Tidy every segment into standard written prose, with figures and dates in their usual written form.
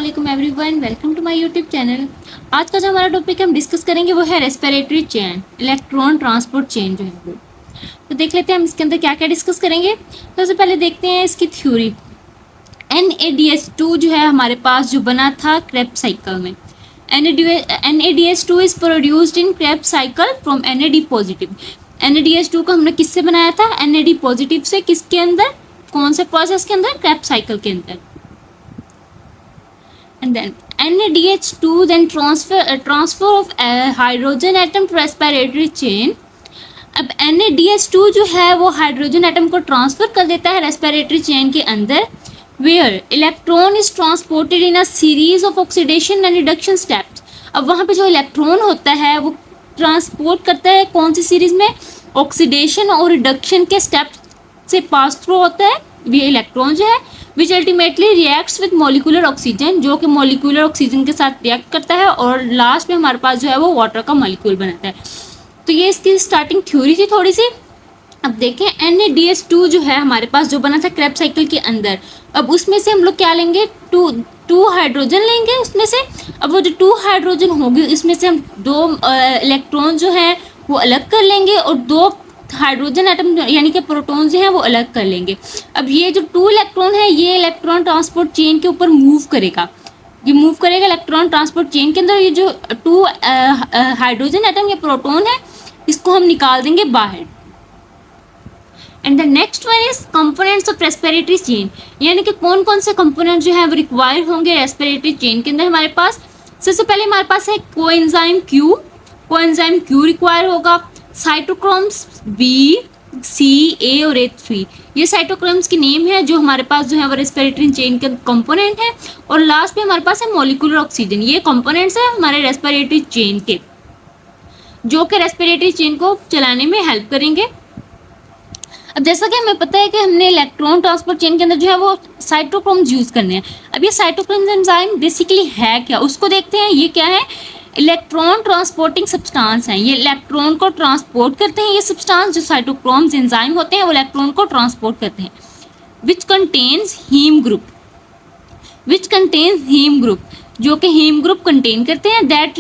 वालेकुम everyone, welcome to my YouTube channel. आज का जो हमारा टॉपिक हम डिस्कस करेंगे वो है respiratory chain, electron transport chain जो है वो। तो देख लेते हैं हम इसके अंदर क्या क्या डिस्कस करेंगे। सबसे पहले देखते हैं इसकी थ्योरी। NADH2 जो है हमारे पास जो बना था क्रेब्स साइकिल में। NADH2 is produced in Krebs cycle from NAD positive. NADH2 को हमने किससे बनाया था? NAD पॉजिटिव से। किसके अंदर? कौन से प्रोसेस के अंदर? क्रेब्स साइकिल के अंदर। And then NADH2 then transfer of hydrogen atom to respiratory chain। अब NADH2 जो है वो हाइड्रोजन एटम को ट्रांसफर कर देता है रेस्पिरेटरी चेन के अंदर, where electron is transported in a series of oxidation and reduction steps. अब वहाँ पे जो इलेक्ट्रॉन होता है वो ट्रांसपोर्ट करता है कौन सी सीरीज में? ऑक्सीडेशन और रिडक्शन के स्टेप्स से पास थ्रू होता है ये इलेक्ट्रॉन जो है, which ultimately reacts with molecular oxygen, जो कि मॉलिक्यूलर ऑक्सीजन के साथ रिएक्ट करता है और लास्ट में हमारे पास जो है वो वाटर का मॉलिक्यूल बनाता है। तो ये इसकी स्टार्टिंग थ्योरी थी थोड़ी सी। अब देखें NADH2 जो है हमारे पास जो बना था क्रेब्स साइकिल के अंदर, अब उसमें से हम लोग क्या लेंगे? टू हाइड्रोजन लेंगे उसमें से। अब वो जो 2 हाइड्रोजन होगी इसमें से हम 2 इलेक्ट्रॉन जो है वो अलग कर लेंगे और 2 हाइड्रोजन एटम यानी कि प्रोटॉन जो हैं वो अलग कर लेंगे। अब ये जो 2 इलेक्ट्रॉन है ये इलेक्ट्रॉन ट्रांसपोर्ट चेन के ऊपर मूव करेगा, ये मूव करेगा इलेक्ट्रॉन ट्रांसपोर्ट चेन के अंदर। ये जो 2 हाइड्रोजन एटम या प्रोटॉन है इसको हम निकाल देंगे बाहर। And the next one is components of respiratory chain, यानी कि कौन कौन से कंपोनेंट जो है वो रिक्वायर होंगे रेस्पिरेटरी चेन के अंदर हमारे पास। सबसे पहले हमारे पास है कोएंजाइम क्यू रिक्वायर होगा। साइटोक्रोम्स B, C, A और A3, ये साइटोक्रोम्स की नेम है जो हमारे पास जो है वो रेस्पिरेटरी चेन के कंपोनेंट है। और लास्ट में हमारे पास है मॉलिक्यूलर ऑक्सीजन। ये कंपोनेंट्स है हमारे रेस्पिरेटरी चेन के, जो कि रेस्पिरेटरी चेन को चलाने में हेल्प करेंगे। अब जैसा कि हमें पता है कि हमने इलेक्ट्रॉन ट्रांसपोर्ट चेन के अंदर जो है वो साइटोक्रोम्स यूज करने हैं। अब ये साइटोक्रोम्स एंजाइम बेसिकली है क्या, उसको देखते हैं। ये क्या है? इलेक्ट्रॉन ट्रांसपोर्टिंग सब्सटेंस हैं। ये इलेक्ट्रॉन को ट्रांसपोर्ट करते हैं। ये सब्सटेंस जो साइटोक्रोम्स एंजाइम होते हैं वो इलेक्ट्रॉन को ट्रांसपोर्ट करते हैं। विच कंटेन्स हीम ग्रुप, जो कि हीम ग्रुप कंटेन करते हैं। That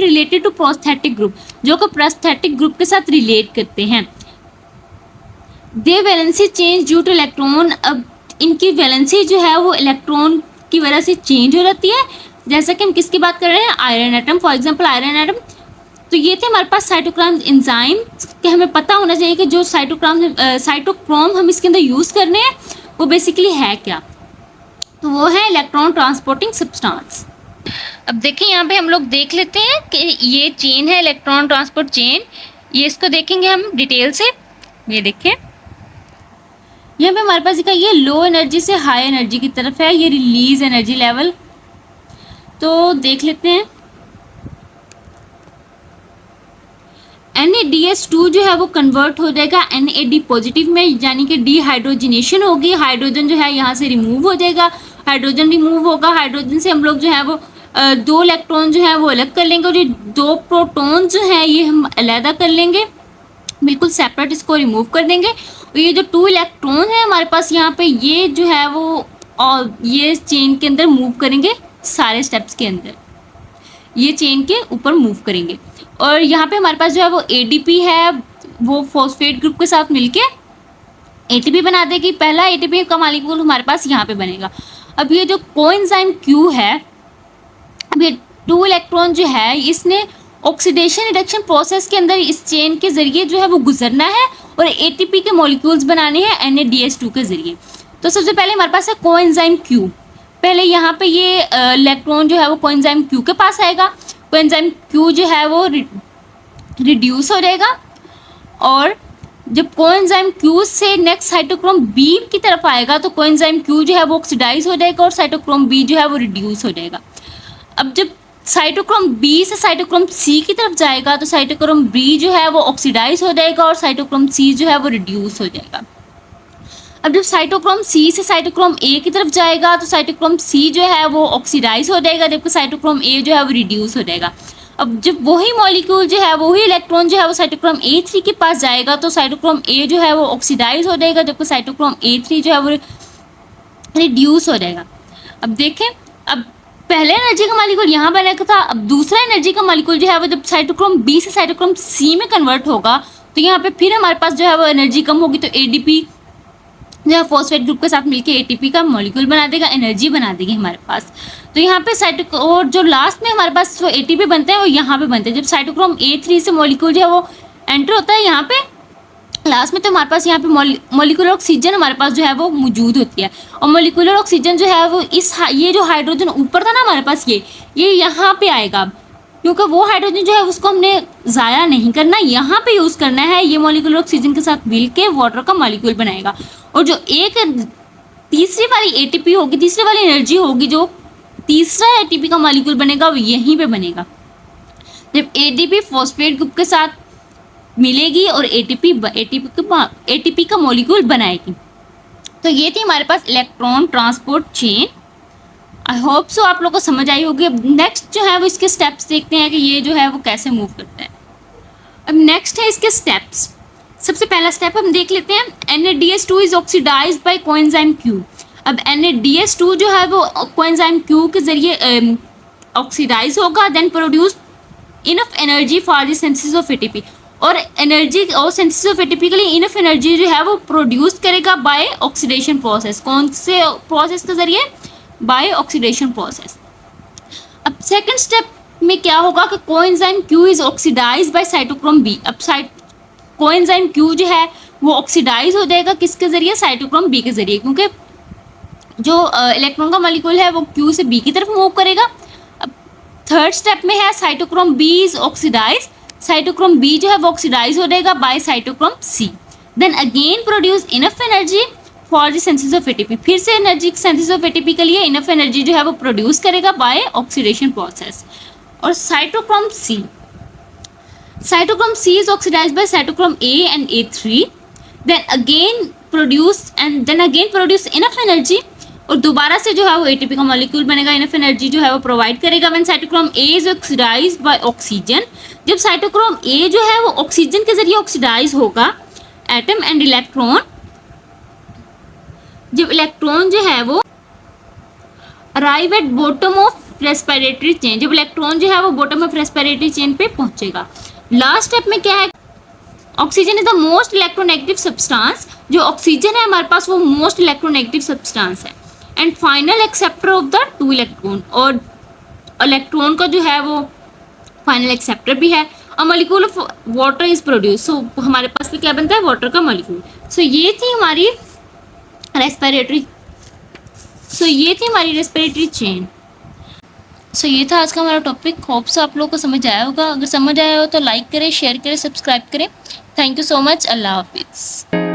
related to prosthetic group, जो कि प्रोस्थेटिक ग्रुप के साथ रिलेट करते हैं। They valency change due to electron. अब इनकी वैलेंसी जो है वो इलेक्ट्रॉन की वजह से चेंज हो जाती है। जैसा कि हम किसकी बात कर रहे हैं? Iron atom, for example iron atom. तो ये थे हमारे पास साइटोक्रोम एंजाइम के हमें पता होना चाहिए कि जो साइटोक्रोम हम इसके अंदर यूज़ कर रहे हैं वो बेसिकली है क्या। तो वो है इलेक्ट्रॉन ट्रांसपोर्टिंग सब्सटेंस। अब देखिए यहाँ पे हम लोग देख लेते हैं कि ये चेन है इलेक्ट्रॉन ट्रांसपोर्ट चेन। ये इसको देखेंगे हम डिटेल से। ये देखिए यहाँ पे हमारे पास ये लो एनर्जी से हाई एनर्जी की तरफ है, ये रिलीज एनर्जी लेवल। तो देख लेते हैं NADH2 जो है वो कन्वर्ट हो जाएगा NAD पॉजिटिव में, यानी कि डिहाइड्रोजनेशन होगी। हाइड्रोजन जो है यहाँ से रिमूव हो जाएगा, हाइड्रोजन रिमूव होगा। हाइड्रोजन से हम लोग जो है वो 2 इलेक्ट्रॉन जो है वो अलग कर लेंगे और ये 2 प्रोटॉन जो है ये हम अलग कर लेंगे, बिल्कुल सेपरेट इसको रिमूव कर देंगे। और ये जो 2 इलेक्ट्रॉन है हमारे पास यहाँ पे ये जो है वो और ये चेन के अंदर मूव करेंगे, सारे स्टेप्स के अंदर ये चेन के ऊपर मूव करेंगे। और यहाँ पे हमारे पास जो है वो ADP है, वो फॉस्फेट ग्रुप के साथ मिलके ATP बना देगी। पहला ATP का मॉलिक्यूल हमारे पास यहाँ पे बनेगा। अब ये जो कोएंजाइम Q है, अब ये 2 इलेक्ट्रॉन जो है इसने ऑक्सीडेशन रिडक्शन प्रोसेस के अंदर इस चेन के जरिए जो है वो गुजरना है और ATP के मॉलिक्यूल्स बनाने हैं NADH2 के जरिए। तो सबसे पहले हमारे पास है कोएंजाइम Q। पहले यहाँ पे ये इलेक्ट्रॉन जो है वो कोएंजाइम Q के पास आएगा। कोएंजाइम Q जो है वो रिड्यूस हो जाएगा और जब कोएंजाइम Q से नेक्स्ट साइटोक्रोम B की तरफ आएगा तो कोएंजाइम Q जो है वो ऑक्सीडाइज हो जाएगा और साइटोक्रोम B जो है वो रिड्यूस हो जाएगा। अब जब साइटोक्रोम B से साइटोक्रोम C की तरफ जाएगा तो साइटोक्रोम B जो है वो ऑक्सीडाइज हो जाएगा और साइटोक्रोम C जो है वो रिड्यूस हो जाएगा। अब जब साइटोक्रोम C से साइटोक्रोम A की तरफ जाएगा तो साइटोक्रोम C जो है वो ऑक्सीडाइज हो जाएगा, जबकि साइटोक्रोम A जो है वो रिड्यूस हो जाएगा। अब जब वही मॉलिक्यूल जो है वही इलेक्ट्रॉन जो है वो साइटोक्रोम A3 के पास जाएगा तो साइटोक्रोम A जो है वो ऑक्सीडाइज हो जाएगा, जबकि साइटोक्रोम A3 जो है वो रिड्यूस हो जाएगा। अब देखें अब पहले एनर्जी का मॉलिक्यूल यहाँ बना था, अब दूसरा एनर्जी का मॉलिक्यूल जो है वो जब साइटोक्रोम बी से साइटोक्रोम सी में कन्वर्ट होगा तो यहाँ पे फिर हमारे पास जो है वो एनर्जी कम होगी, तो एडीपी जो है फॉस्फेट ग्रुप के साथ मिलकर एटीपी का मॉलिक्यूल बना देगा, एनर्जी बना देगी हमारे पास। तो यहाँ पे और जो लास्ट में हमारे पास जो एटीपी बनते हैं वो यहाँ पे बनते हैं। जब साइटोक्रोम ए3 से मॉलिक्यूल जो है वो एंटर होता है यहाँ पे लास्ट में, तो हमारे पास यहाँ पे मॉलिक्यूलर ऑक्सीजन हमारे पास जो है वो मौजूद होती है। और मॉलिक्यूलर ऑक्सीजन जो है वो ये जो हाइड्रोजन ऊपर था ना हमारे पास, ये यहाँ पे आएगा, क्योंकि वो हाइड्रोजन जो है उसको हमने ज़ाया नहीं करना, यहाँ पे यूज़ करना है। ये मॉलिक्यूलर ऑक्सीजन के साथ मिल के वाटर का मॉलिक्यूल बनाएगा। और जो एक तीसरी वाली एटीपी होगी, तीसरी वाली एनर्जी होगी, जो तीसरा एटीपी का मॉलिक्यूल बनेगा वो यहीं पे बनेगा जब एटीपी फॉस्फेट ग्रुप के साथ मिलेगी और एटीपी का मॉलिक्यूल बनाएगी। तो ये थी हमारे पास electron transport chain. I hope so आप लोगों को समझ आई होगी। अब नेक्स्ट जो है वो इसके स्टेप्स देखते हैं कि ये जो है वो कैसे मूव करता है। अब नेक्स्ट है इसके स्टेप्स। सबसे पहला स्टेप हम देख लेते हैं, NADH2 is oxidized by coenzyme Q। अब NADH2 जो है वो कोएंजाइम Q के जरिए ऑक्सीडाइज होगा, then produce enough energy for the synthesis of ATP. और एनर्जी और सिंथेसिस ऑफ एटीपी के लिए इनफ एनर्जी जो है वो प्रोड्यूस करेगा बाय ऑक्सीडेशन प्रोसेस। कौन से प्रोसेस के जरिए? By oxidation process. अब सेकंड स्टेप में क्या होगा कि coenzyme Q is oxidized by cytochrome B। अब कोएंजाइम Q जो है वो ऑक्सीडाइज हो जाएगा किसके जरिए? साइटोक्रोम B के जरिए, क्योंकि जो इलेक्ट्रॉन का मॉलिक्यूल है वो Q से B की तरफ मूव करेगा। अब थर्ड स्टेप में है cytochrome B is oxidize. Cytochrome B जो है वो ऑक्सीडाइज हो जाएगा by cytochrome C। Then again produce enough energy for the synthesis of ATP. फिर से एनर्जी सिंथेसिस ऑफ एटीपी के लिए इनफ एनर्जी जो है वो प्रोड्यूस करेगा बाय ऑक्सीडेशन प्रोसेस। और cytochrome C is oxidized by cytochrome A and A3, then again produce enough energy। और दोबारा से जो है वो एटीपी का मॉलिक्यूल बनेगा, इनफ एनर्जी जो है वो प्रोवाइड करेगा when cytochrome A is oxidized by oxygen. जब साइटोक्रोम A जो है वो ऑक्सीजन के जरिए ऑक्सीडाइज होगा, एटम एंड इलेक्ट्रॉन, जब इलेक्ट्रॉन जो है वो arrive at bottom of respiratory chain, जब इलेक्ट्रॉन जो है वो बॉटम ऑफ रेस्पिरेटरी चेन पे पहुंचेगा। लास्ट स्टेप में क्या है? Oxygen is the most electronegative substance. जो ऑक्सीजन है हमारे पास वो मोस्ट इलेक्ट्रोनेगेटिव सब्सटेंस है and final acceptor of the two electron. और इलेक्ट्रॉन का जो है वो फाइनल एक्सेप्टर भी है। और molecule of water is produce. So हमारे पास भी क्या बनता है? वाटर का मॉलिक्यूल। सो ये थी हमारी रेस्पिरेटरी चेन। सो ये था आज का हमारा टॉपिक। होप से आप लोगों को समझ आया होगा। अगर समझ आया हो तो लाइक करें, शेयर करें, सब्सक्राइब करें। Thank you so much. अल्लाह हाफिज़।